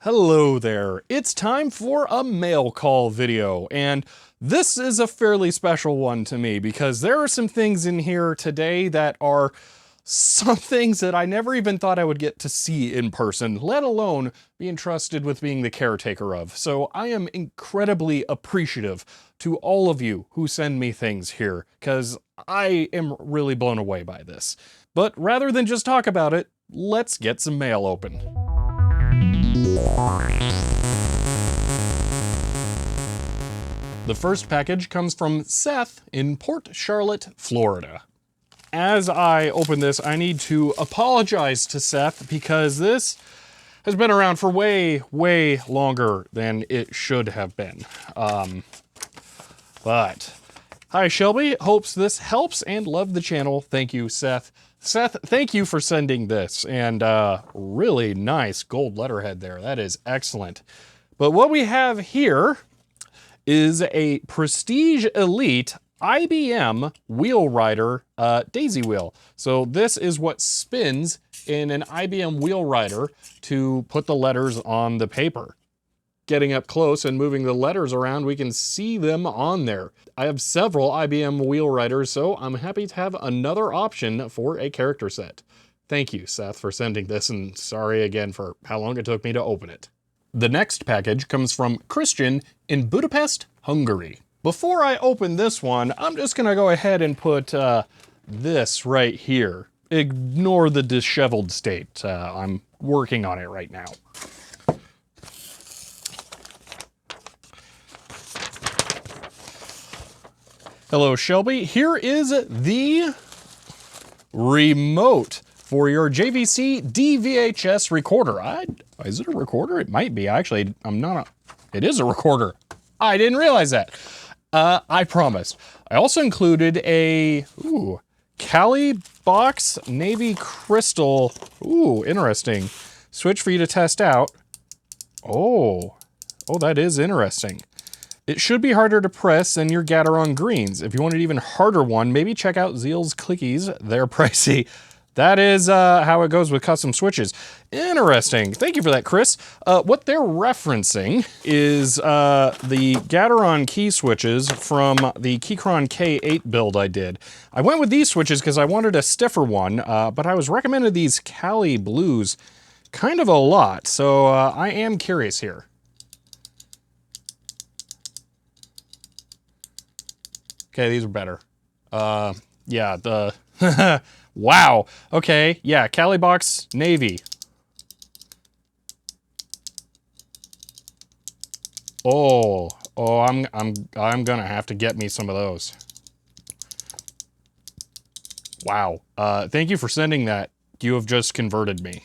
Hello there, it's time for a mail call video, and this is a fairly special one to me because there are some things in here today that are some things that I never even thought I would get to see in person, let alone be entrusted with being the caretaker of. So I am incredibly appreciative to all of you who send me things here, because I am really blown away by this. But rather than just talk about it, let's get some mail open. The first package comes from Seth in Port Charlotte, Florida. As I open this, I need to apologize to Seth because this has been around for way, way longer than it should have been. But hi Shelby, hopes this helps and love the channel. Thank you, Seth. Seth, thank you for sending this, and really nice gold letterhead there. That is excellent. But what we have here is a Prestige Elite IBM Wheel Rider daisy wheel. So this is what spins in an IBM Wheel Rider to put the letters on the paper. Getting up close and moving the letters around, we can see them on there. I have several IBM Wheel Riders, so I'm happy to have another option for a character set. Thank you, Seth, for sending this, and sorry again for how long it took me to open it. The next package comes from Christian in Budapest, Hungary. Before I open this one, I'm just gonna go ahead and put this right here. Ignore the disheveled state. I'm working on it right now. Hello, Shelby. Here is the remote for your JVC DVHS recorder. Is it a recorder? It might be. Actually, it is a recorder. I didn't realize that. I promised. I also included a, Cali box Navy Crystal. Ooh, interesting. Switch for you to test out. Oh, that is interesting. It should be harder to press than your Gateron greens. If you want an even harder one, maybe check out Zeal's Clickies. They're pricey. That is how it goes with custom switches. Interesting. Thank you for that, Chris. What they're referencing is the Gateron key switches from the Keychron K8 build I did. I went with these switches because I wanted a stiffer one, but I was recommended these Cali Blues kind of a lot, so I am curious here. Okay, these are better. Yeah, the, wow. Okay, yeah, Cali box Navy. I'm gonna have to get me some of those. Wow, thank you for sending that. You have just converted me.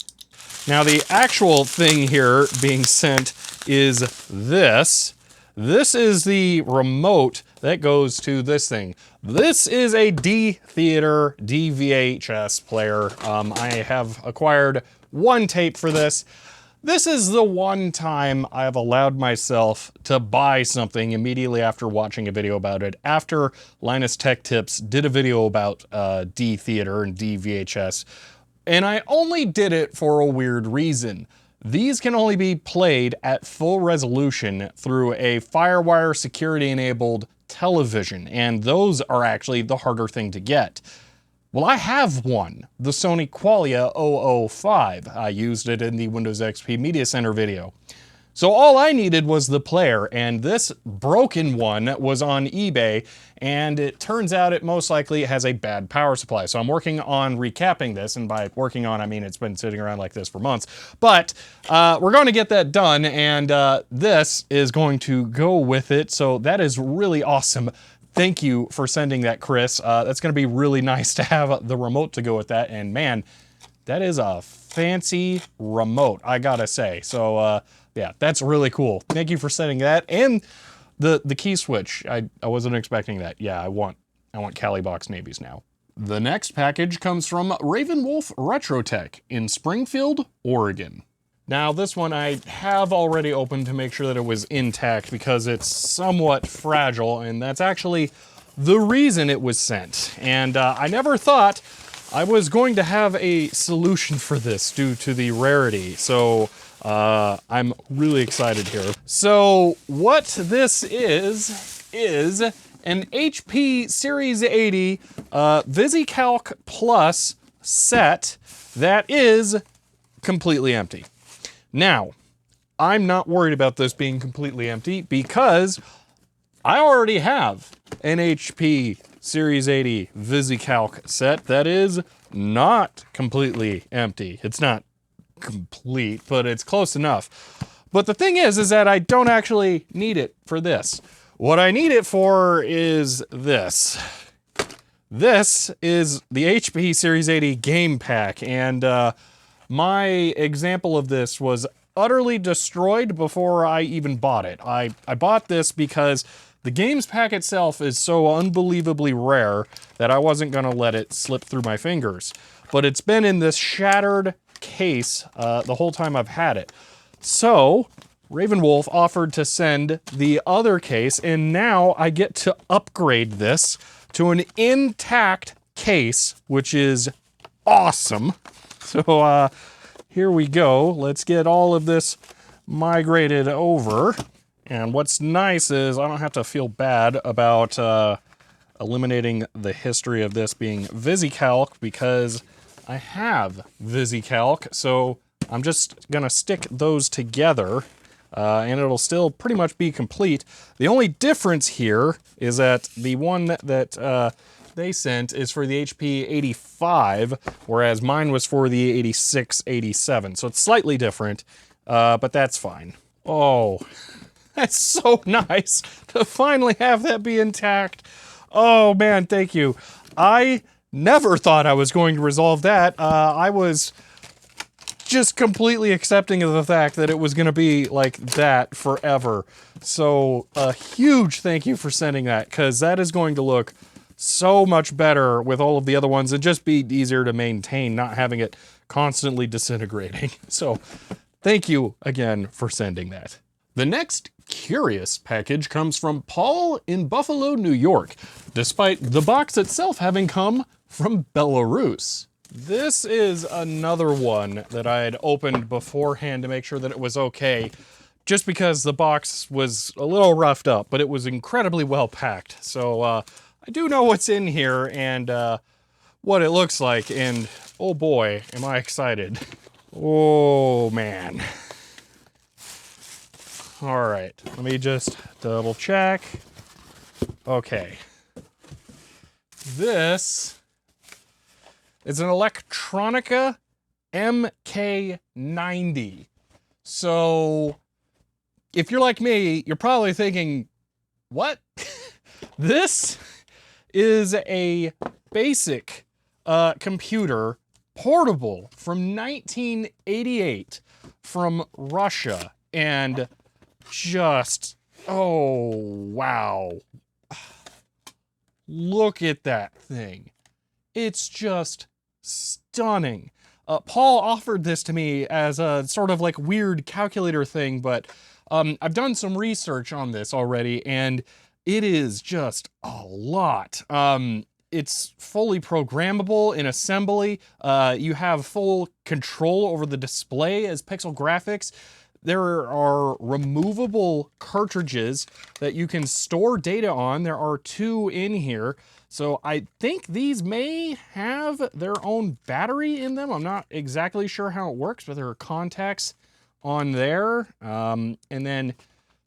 Now the actual thing here being sent is this. This is the remote that goes to this thing. This is a D-Theater DVHS player. I have acquired one tape for this. This is the one time I have allowed myself to buy something immediately after watching a video about it, after Linus Tech Tips did a video about D-Theater and DVHS. And I only did it for a weird reason. These can only be played at full resolution through a FireWire security-enabled television, and those are actually the harder thing to get. Well, I have one, the Sony Qualia 005. I used it in the Windows XP Media Center video. So all I needed was the player, and this broken one was on eBay, and it turns out it most likely has a bad power supply. So I'm working on recapping this, and by working on, I mean it's been sitting around like this for months. But we're going to get that done, and this is going to go with it, so that is really awesome. Thank you for sending that, Chris. That's going to be really nice to have the remote to go with that, and man, that is a fancy remote, I gotta say. So, yeah, that's really cool. Thank you for sending that. And the key switch, I wasn't expecting that. Yeah, I want Cali box navies now. The next package comes from Ravenwolf Retrotech in Springfield, Oregon. Now this one I have already opened to make sure that it was intact because it's somewhat fragile, and that's actually the reason it was sent. And I never thought I was going to have a solution for this due to the rarity. So I'm really excited here. So what this is an HP Series 80 VisiCalc Plus set that is completely empty. Now, I'm not worried about this being completely empty because I already have an HP Series 80 VisiCalc set that is not completely empty. It's not complete, but it's close enough. But the thing is that I don't actually need it for this. What I need it for is this. This is the HP Series 80 game pack, and my example of this was utterly destroyed before I even bought it. I bought this because the games pack itself is so unbelievably rare that I wasn't gonna let it slip through my fingers. But it's been in this shattered case the whole time I've had it. So Ravenwolf offered to send the other case, and now I get to upgrade this to an intact case, which is awesome. So here we go. Let's get all of this migrated over. And what's nice is I don't have to feel bad about eliminating the history of this being VisiCalc because I have VisiCalc. So I'm just gonna stick those together and it'll still pretty much be complete. The only difference here is that the one that they sent is for the HP 85, whereas mine was for the 8687. So it's slightly different, but that's fine. Oh, that's so nice to finally have that be intact. Oh man, thank you. I never thought I was going to resolve that. I was just completely accepting of the fact that it was going to be like that forever. So a huge thank you for sending that, because that is going to look so much better with all of the other ones and just be easier to maintain, not having it constantly disintegrating. So thank you again for sending that. The next curious package comes from Paul in Buffalo, New York, despite the box itself having come from Belarus. This is another one that I had opened beforehand to make sure that it was okay, just because the box was a little roughed up, but it was incredibly well packed. So I do know what's in here and what it looks like, and oh boy, am I excited. Oh man. All right, let me just double check. Okay. This is an Electronica MK90. So if you're like me, you're probably thinking, what? This is a basic computer, portable, from 1988 from Russia. And just, oh, wow. Look at that thing. It's just stunning. Paul offered this to me as a sort of like weird calculator thing, but I've done some research on this already, and it is just a lot. It's fully programmable in assembly. You have full control over the display as pixel graphics. There are removable cartridges that you can store data on. There are 2 in here. So I think these may have their own battery in them. I'm not exactly sure how it works, but there are contacts on there. And then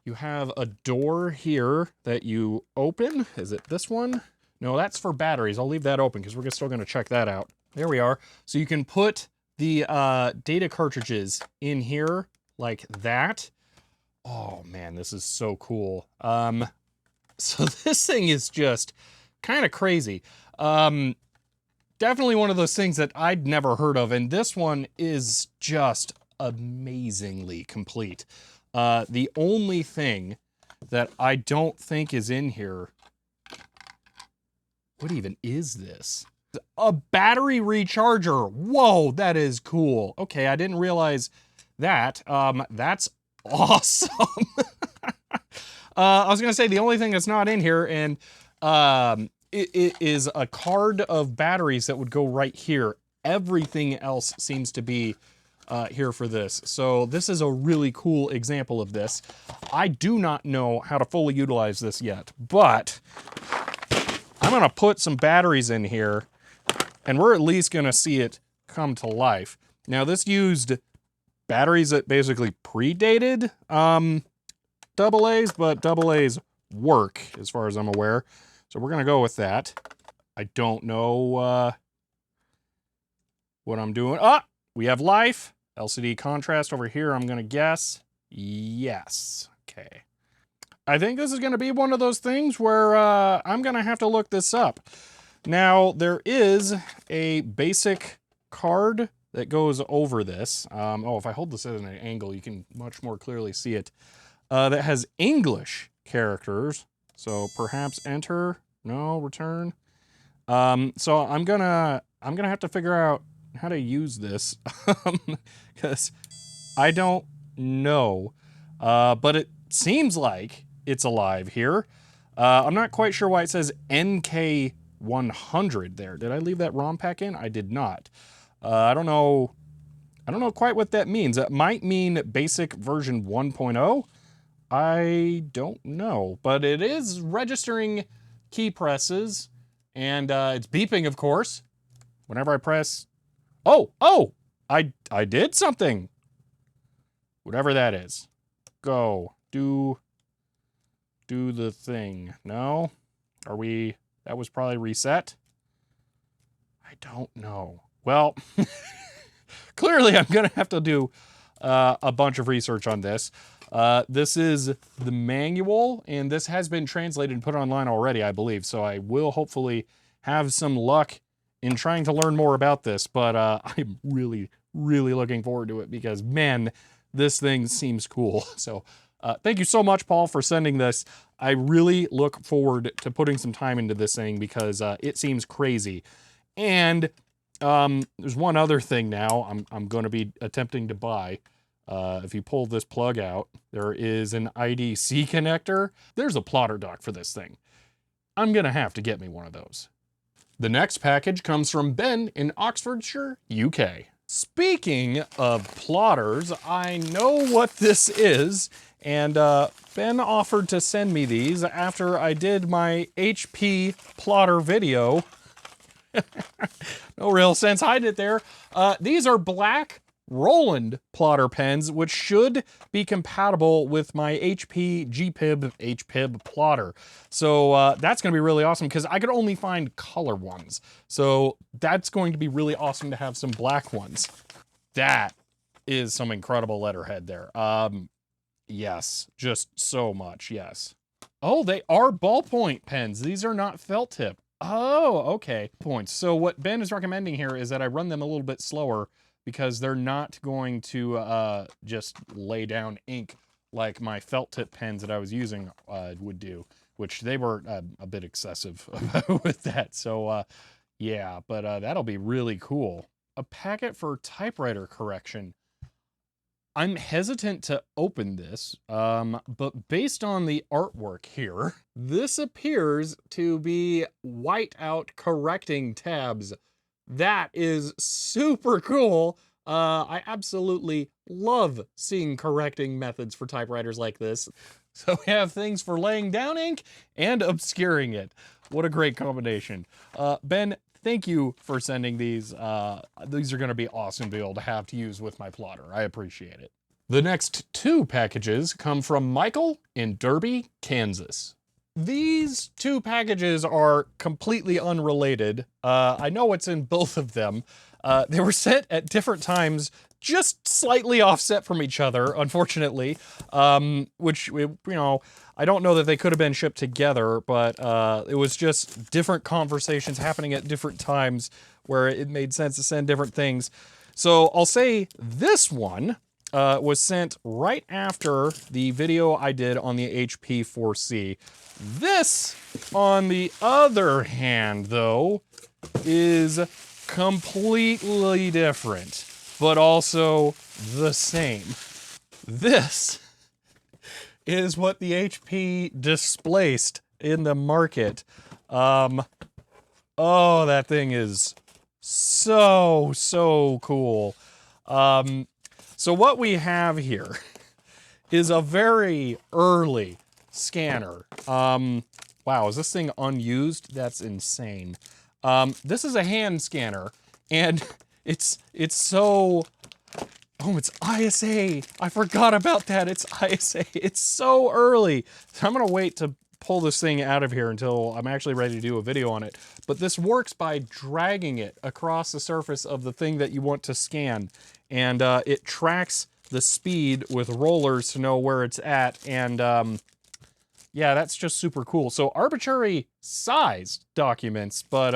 you have a door here that you open. Is it this one? No, that's for batteries. I'll leave that open because we're still going to check that out. There we are. So you can put the data cartridges in here like that. Oh man, this is so cool. So this thing is just kind of crazy. Definitely one of those things that I'd never heard of, and this one is just amazingly complete. The only thing that I don't think is in here, what even is this? A battery recharger. Whoa, that is cool. Okay, I didn't realize that. That's awesome. I was gonna say the only thing that's not in here, and it is a card of batteries that would go right here. Everything else seems to be here for this. So this is a really cool example of this. I do not know how to fully utilize this yet, but I'm gonna put some batteries in here and we're at least gonna see it come to life. Now this used batteries that basically predated AA's, but AA's work as far as I'm aware. So we're gonna go with that. I don't know what I'm doing. Ah, we have life. LCD contrast over here, I'm gonna guess. Yes, okay. I think this is gonna be one of those things where I'm gonna have to look this up. Now, there is a basic card that goes over this. Oh, if I hold this at an angle, you can much more clearly see it. That has English characters. So perhaps enter, no, return. So I'm gonna have to figure out how to use this because I don't know, but it seems like it's alive here. I'm not quite sure why it says MK100 there. Did I leave that ROM pack in? I did not. I don't know quite what that means. It might mean basic version 1.0. I don't know, but it is registering key presses and it's beeping, of course, whenever I press. Oh, I did something. Whatever that is. Go. Do the thing. No? Are we... That was probably reset? I don't know. Well, clearly I'm going to have to do a bunch of research on this. This is the manual, and this has been translated and put online already, I believe. So I will hopefully have some luck in trying to learn more about this, but I'm really, really looking forward to it because, man, this thing seems cool. So thank you so much, Paul, for sending this. I really look forward to putting some time into this thing because it seems crazy. And there's one other thing now I'm going to be attempting to buy. If you pull this plug out, there is an IDC connector. There's a plotter dock for this thing. I'm going to have to get me one of those. The next package comes from Ben in Oxfordshire, UK. Speaking of plotters, I know what this is, and Ben offered to send me these after I did my HP plotter video. No real sense hiding it there. These are black Roland plotter pens, which should be compatible with my HP HPIB plotter. So that's going to be really awesome because I could only find color ones. So that's going to be really awesome to have some black ones. That is some incredible letterhead there. Yes, just so much, yes. Oh, they are ballpoint pens. These are not felt tip. Oh, okay. Points. So what Ben is recommending here is that I run them a little bit slower because they're not going to just lay down ink like my felt tip pens that I was using would do, which they were a bit excessive with that. So yeah, but that'll be really cool. A packet for typewriter correction. I'm hesitant to open this, but based on the artwork here, this appears to be whiteout correcting tabs. That is super cool. I absolutely love seeing correcting methods for typewriters like this. So we have things for laying down ink and obscuring it. What a great combination. Ben, thank you for sending these. These are going to be awesome to be able to have to use with my plotter. I appreciate it. The next two packages come from Michael in Derby, Kansas. These two packages are completely unrelated. I know what's in both of them. They were sent at different times, just slightly offset from each other, unfortunately, which, you know, I don't know that they could have been shipped together, but it was just different conversations happening at different times where it made sense to send different things. So I'll say this one was sent right after the video I did on the HP 4C. This, on the other hand, though, is completely different, but also the same. This is what the HP displaced in the market. Oh, that thing is so cool. So what we have here is a very early scanner. Wow, is this thing unused? That's insane. This is a hand scanner, and it's so... Oh, it's ISA. I forgot about that. It's ISA. It's so early. So I'm going to wait to pull this thing out of here until I'm actually ready to do a video on it. But this works by dragging it across the surface of the thing that you want to scan. And it tracks the speed with rollers to know where it's at. And yeah, that's just super cool. So arbitrary size documents, but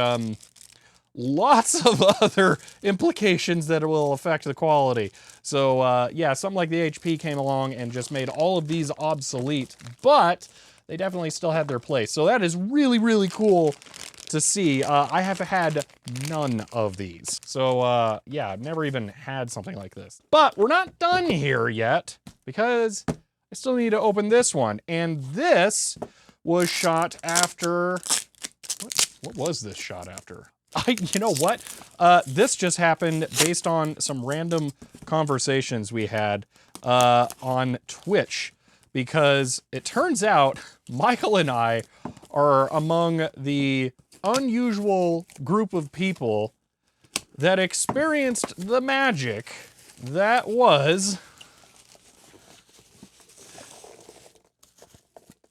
lots of other implications that will affect the quality. So yeah, something like the HP came along and just made all of these obsolete, but they definitely still had their place. So that is really, really cool to see. I have had none of these. So yeah, I've never even had something like this. But we're not done here yet, because I still need to open this one. And this was shot after, what was this shot after? You know what? This just happened based on some random conversations we had on Twitch, because it turns out Michael and I are among the unusual group of people that experienced the magic that was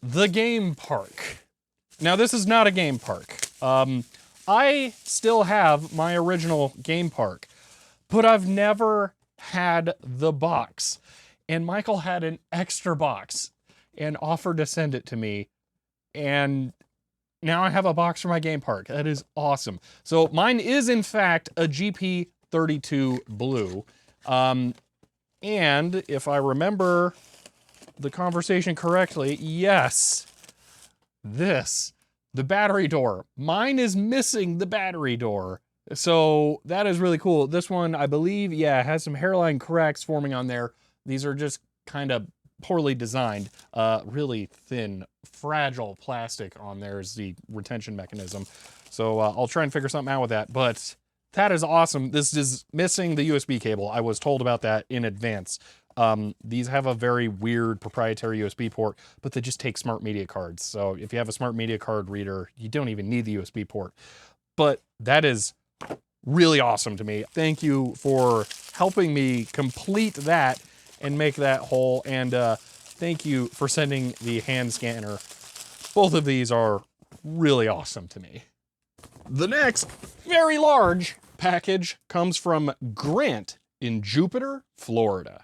the game park. Now, this is not a game park. I still have my original game park, but I've never had the box. And Michael had an extra box and offered to send it to me. And now I have a box for my game park. That is awesome. So mine is, in fact, a GP32 Blue. And if I remember the conversation correctly, yes, the battery door. Mine is missing the battery door. So that is really cool. This one, I believe, yeah, has some hairline cracks forming on there. These are just kind of poorly designed. Really thin, fragile plastic on there is the retention mechanism. So I'll try and figure something out with that. But that is awesome. This is missing the USB cable. I was told about that in advance. These have a very weird proprietary USB port, but they just take smart media cards. So if you have a smart media card reader, you don't even need the USB port. But that is really awesome to me. Thank you for helping me complete that and make that whole. And thank you for sending the hand scanner. Both of these are really awesome to me. The next very large package comes from Grant in Jupiter, Florida.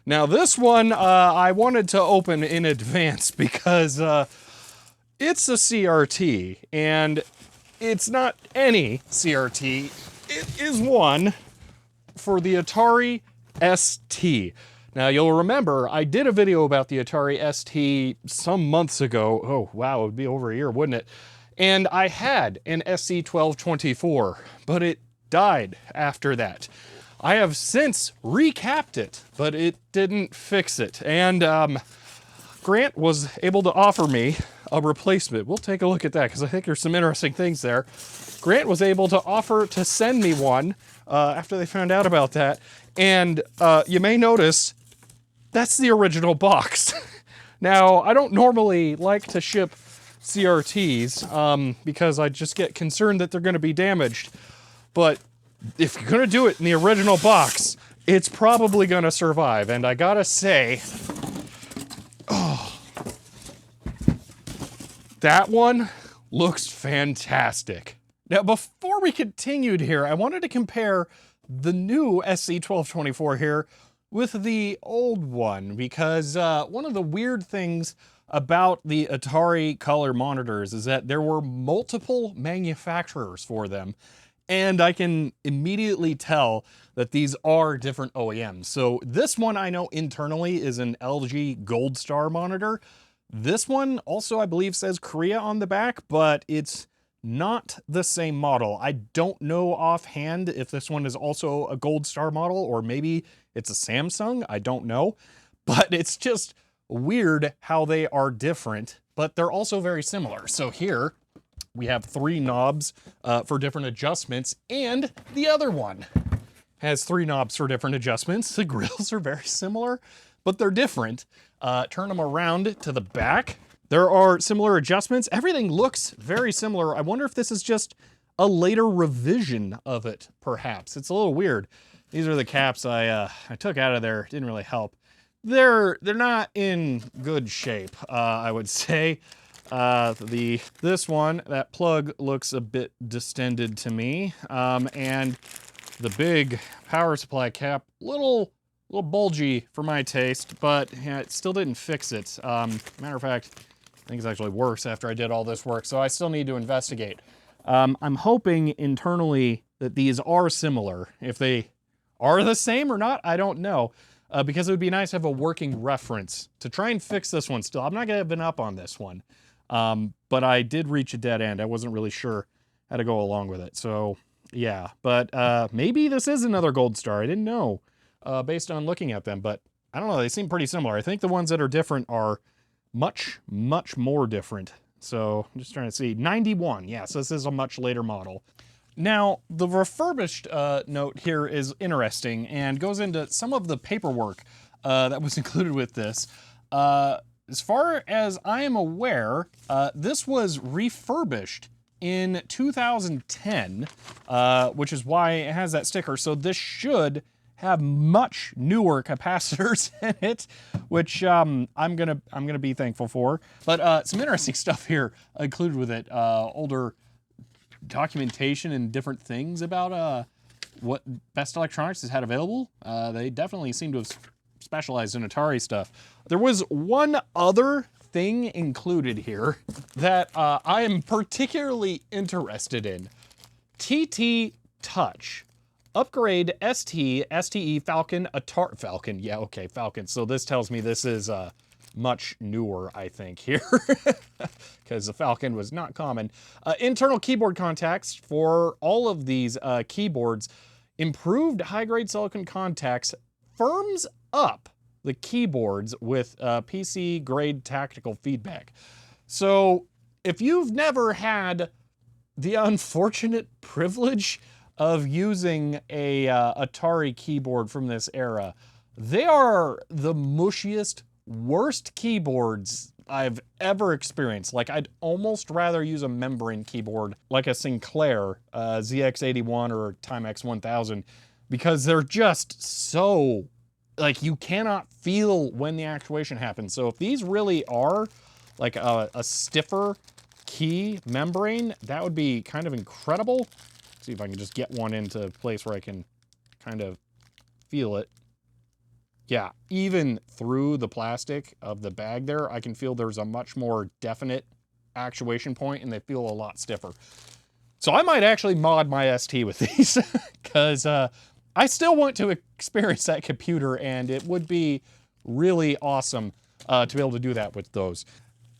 Now this one I wanted to open in advance because it's a CRT, and it's not any CRT. It is one for the Atari ST. Now you'll remember I did a video about the Atari ST some months ago. Oh wow, it would be over a year, wouldn't it? And I had an SC1224, but it died after that. I have since recapped it, but it didn't fix it. And Grant was able to offer me a replacement. We'll take a look at that because I think there's some interesting things there. Grant was able to offer to send me one after they found out about that. And you may notice that's the original box. Now, I don't normally like to ship CRTs because I just get concerned that they're going to be damaged. But if you're gonna do it in the original box, it's probably gonna survive. And I gotta say, oh, that one looks fantastic. Now, before we continued here, I wanted to compare the new SC1224 here with the old one, because one of the weird things about the Atari color monitors is that there were multiple manufacturers for them. And I can immediately tell that these are different OEMs. So this one I know internally is an LG Gold Star monitor. This one also, I believe, says Korea on the back, but it's not the same model. I don't know offhand if this one is also a Gold Star model, or maybe it's a Samsung. I don't know. But it's just weird how they are different, but they're also very similar. So here we have 3 knobs for different adjustments, and the other one has 3 knobs for different adjustments. The grills are very similar, but they're different. Turn them around to the back. There are similar adjustments. Everything looks very similar. I wonder if this is just a later revision of it, perhaps. It's a little weird. These are the caps I took out of there. Didn't really help. They're not in good shape, I would say. This one, that plug looks a bit distended to me, and the big power supply cap, little bulgy for my taste, but yeah, it still didn't fix it. Matter of fact, I think it's actually worse after I did all this work, so I still need to investigate. I'm hoping internally that these are similar. If they are the same or not, I don't know. Because it would be nice to have a working reference to try and fix this one still. I'm not gonna give up on this one. But I did reach a dead end. I wasn't really sure how to go along with it. So yeah, but maybe this is another gold star. I didn't know based on looking at them, but I don't know. They seem pretty similar. I think the ones that are different are much, much more different. So I'm just trying to see. 91, yes, this is a much later model. Now, the refurbished note here is interesting and goes into some of the paperwork that was included with this. As far as I am aware, this was refurbished in 2010, which is why it has that sticker. So this should have much newer capacitors in it, which I'm gonna be thankful for. But some interesting stuff here included with it. Older documentation and different things about what Best Electronics has had available. They definitely seem to have specialized in Atari stuff. There was one other thing included here that I am particularly interested in. TT Touch. Upgrade ST, STE, Falcon, Atari, Falcon, yeah, okay, Falcon. So this tells me this is much newer, I think, here, because the Falcon was not common. Internal keyboard contacts for all of these keyboards. Improved high-grade silicon contacts firms up the keyboards with PC-grade tactical feedback. So if you've never had the unfortunate privilege of using a Atari keyboard from this era, they are the mushiest, worst keyboards I've ever experienced. Like, I'd almost rather use a membrane keyboard like a Sinclair ZX81 or Timex 1000, because they're just so, like, you cannot feel when the actuation happens. So if these really are like a stiffer key membrane, that would be kind of incredible. See if I can just get one into a place where I can kind of feel it. Yeah, even through the plastic of the bag there, I can feel there's a much more definite actuation point, and they feel a lot stiffer. So I might actually mod my ST with these, because I still want to experience that computer, and it would be really awesome to be able to do that with those.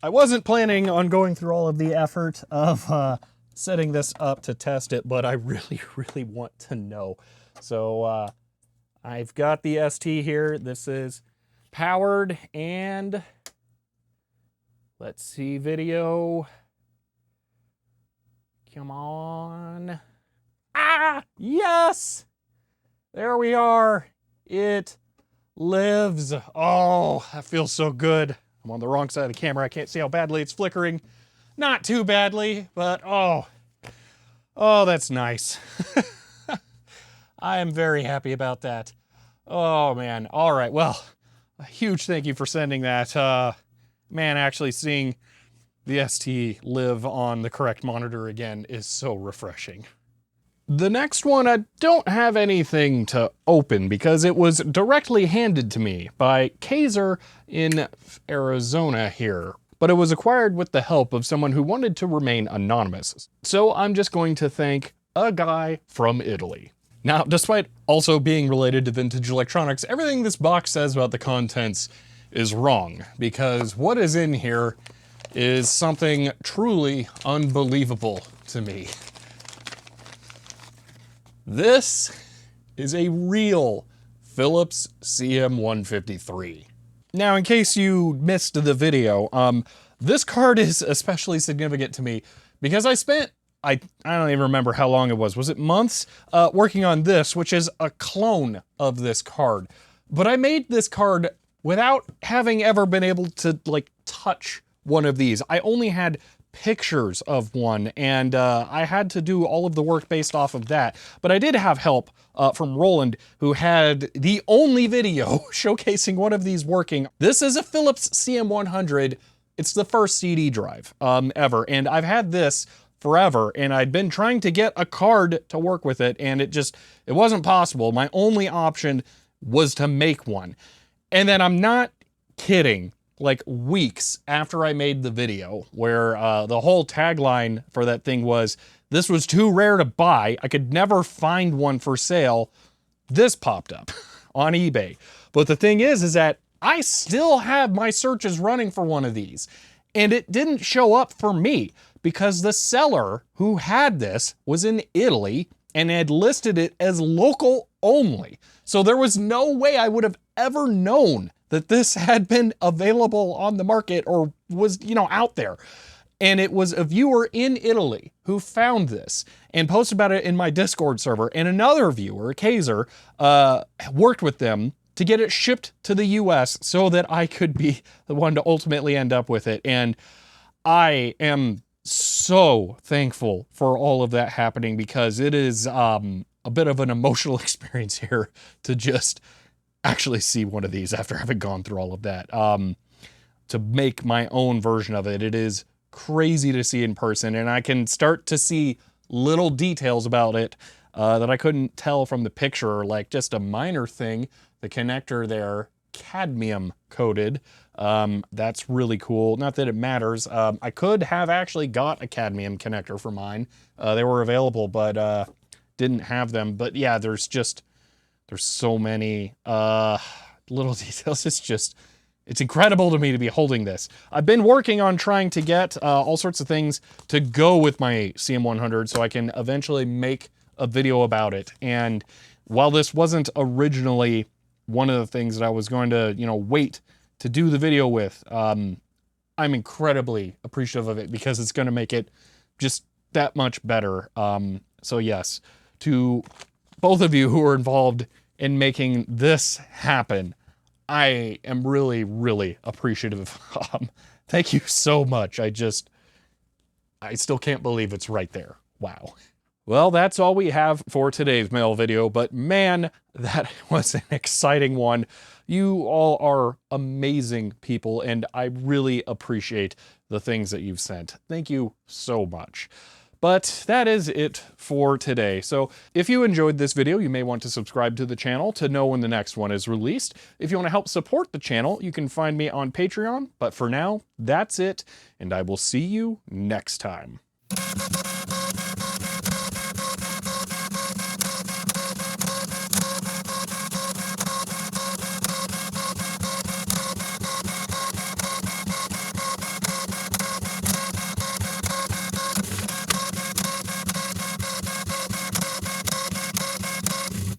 I wasn't planning on going through all of the effort of setting this up to test it, but I really, really want to know. So I've got the ST here. This is powered, and let's see, video. Come on. Ah, yes! There we are. It lives. Oh, that feels so good. I'm on the wrong side of the camera. I can't see how badly it's flickering. Not too badly, but oh, that's nice. I am very happy about that. Oh man. All right. Well, a huge thank you for sending that. Man, actually seeing the ST live on the correct monitor again is so refreshing. The next one, I don't have anything to open because it was directly handed to me by Kaiser in Arizona here, but it was acquired with the help of someone who wanted to remain anonymous. So I'm just going to thank a guy from Italy. Now, despite also being related to vintage electronics, everything this box says about the contents is wrong, because what is in here is something truly unbelievable to me. This is a real Philips CM153. Now, in case you missed the video, this card is especially significant to me because I spent I don't even remember how long it was. Was it months? Working on this, which is a clone of this card. But I made this card without having ever been able to like touch one of these. I only had pictures of one, and I had to do all of the work based off of that. But I did have help from Roland, who had the only video showcasing one of these working. This is a Philips CM100. It's the first CD drive ever, and I've had this forever, and I'd been trying to get a card to work with it, and it wasn't possible. My only option was to make one. And then I'm not kidding, like weeks after I made the video, where the whole tagline for that thing was, "This was too rare to buy, I could never find one for sale," this popped up on eBay. But the thing is that I still have my searches running for one of these, and it didn't show up for me because the seller who had this was in Italy and had listed it as local only. So there was no way I would have ever known that this had been available on the market or was, out there. And it was a viewer in Italy who found this and posted about it in my Discord server. And another viewer, Kaiser, worked with them to get it shipped to the US so that I could be the one to ultimately end up with it. And I am so thankful for all of that happening, because it is a bit of an emotional experience here to just actually see one of these after having gone through all of that. To make my own version of it, it is crazy to see in person, and I can start to see little details about it that I couldn't tell from the picture, like just a minor thing. The connector there, cadmium coated. That's really cool. Not that it matters. I could have actually got a cadmium connector for mine. They were available, but didn't have them. But yeah, there's so many little details. It's incredible to me to be holding this. I've been working on trying to get all sorts of things to go with my CM100 so I can eventually make a video about it. And while this wasn't originally one of the things that I was going to, wait to do the video with, I'm incredibly appreciative of it because it's going to make it just that much better. So yes, to both of you who are involved in making this happen, I am really, really appreciative. Thank you so much. I still can't believe it's right there. Wow. Well, that's all we have for today's mail video, but man, that was an exciting one. You all are amazing people, and I really appreciate the things that you've sent. Thank you so much. But that is it for today. So if you enjoyed this video, you may want to subscribe to the channel to know when the next one is released. If you want to help support the channel, you can find me on Patreon. But for now, that's it, and I will see you next time.